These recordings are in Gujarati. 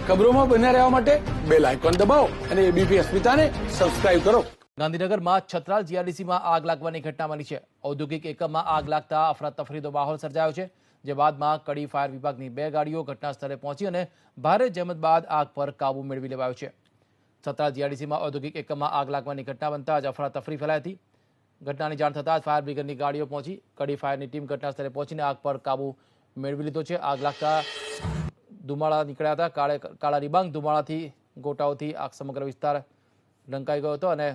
ખબરોમાં બન્યા રહેવા માટે બેલ આઇકોન દબાવો અને એબીપી અસ્મિતાને સબસ્ક્રાઇબ કરો। ગાંધીનગરમાં છત્રાલ જીઆઈડીસીમાં આગ લાગવાની ઘટના બની છે। ઔદ્યોગિક એકમમાં આગ લાગતા અફરાતફરીનો માહોલ સર્જાયો છે, જે બાદમાં કડી ફાયર વિભાગની 2 ગાડીઓ ઘટના સ્થળે પહોંચી અને ભારે જહેમત બાદ આગ પર કાબુ મેળવી લેવાયો છે। છત્રાલ જીઆઈડીસીમાં ઔદ્યોગિક એકમમાં આગ લાગવાની ઘટના બનતા જ અફરાતફરી ફેલાઈ હતી। ઘટનાની જાણ થતાં જ ફાયર બ્રિગેડની ગાડીઓ પહોંચી કડી ફાયરની ટીમ ઘટના સ્થળે પહોંચીને આગ પર કાબુ મેળવી લીધો છે। આગ લાગતા ધુમાડા નીકળ્યા હતા। કાળા ડિબાંગ ધુમાડાથી ગોટાઓથી આગ સમગ્ર વિસ્તાર ઢંકાઈ ગયો હતો અને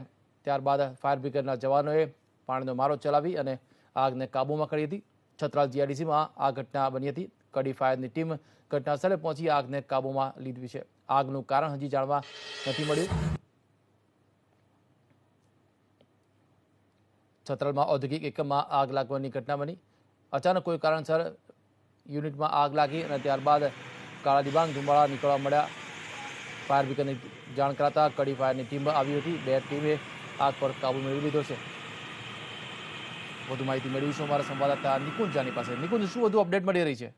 ત્યારબાદ ફાયર બ્રિગેડના જવાનોએ પાણીનો મારો ચલાવી અને આગને કાબૂમાં કરી હતી। છત્રાલ જીઆઈડીસીમાં આ ઘટના બની હતી। કડી ફાયરની ટીમ ઘટના સ્થળે પહોંચી આગને કાબૂમાં લીધી છે। આગનું કારણ હજી જાણવા નથી મળ્યું। છત્રાલમાં ઔદ્યોગિક એકમમાં આગ લાગવાની ઘટના બની। અચાનક કોઈ કારણસર યુનિટમાં આગ લાગી અને ત્યારબાદ કાળા ડિબાંગ ધુમાડા નીકળવા મળ્યા। ફાયર બ્રિગેડની જાણ કરાતા કડી ફાયરની ટીમ આવી હતી। 2 ટીમે આગ પર કાબુ મેળવી લીધો છે। વધુ માહિતી મેળવીશું અમારા સંવાદદાતા નિકુંજ જાની પાસે। નિકુંજ, શું વધુ અપડેટ મળી રહી છે?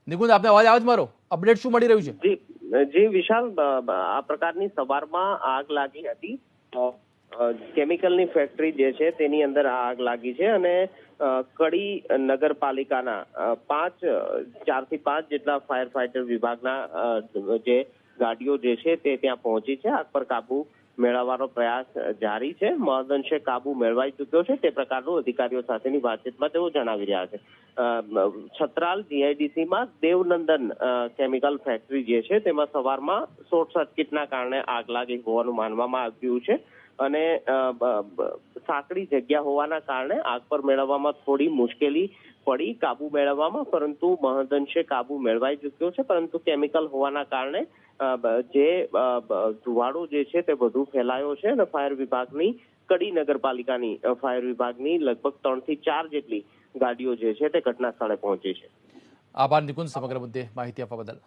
નિકુંજ, આપને અવાજ આવે છે મારો? અપડેટ શું મળી રહ્યું છે? જી વિશાલ, આ પ્રકારની સવારમાં આગ લાગી હતી। કેમિકલની ફેક્ટરી જે છે તેની અંદર આગ લાગી છે અને કડી નગરપાલિકાના 4 થી 5 જેટલા ફાયર ફાઈટર વિભાગના જે ગાડીઓ જે છે તે ત્યાં પહોંચી છે। આગ પર કાબુ મેળવવાનો પ્રયાસ જારી છે। મહદઅંશે કાબુ મેળવાઈ ચૂક્યો છે તે પ્રકારનું અધિકારીઓ સાથેની વાતચીતમાં તેઓ જણાવી રહ્યા છે। છત્રાલ જીઆઈડીસીમાં દેવનંદન કેમિકલ ફેક્ટરી જે છે તેમાં સવારમાં શોર્ટ સર્કિટના કારણે આગ લાગી હોવાનું માનવામાં આવ્યું છે અને સાંકડી જગ્યા હોવાના કારણે આગ પર મેળવવામાં થોડી મુશ્કેલી પડી કાબુ મેળવવામાં, પરંતુ મહદઅંશે કાબુ મેળવાઈ ચૂક્યો છે। પરંતુ કેમિકલ હોવાના કારણે જે ધુવાડો જે છે તે વધુ ફેલાયો છે અને ફાયર વિભાગની કડી નગરપાલિકાની ફાયર વિભાગની લગભગ 3 થી 4 જેટલી ગાડીઓ જે છે તે ઘટના સ્થળે પહોંચી છે। આભાર નિકુંજ, સમગ્ર મુદ્દે માહિતી આપવા બદલ।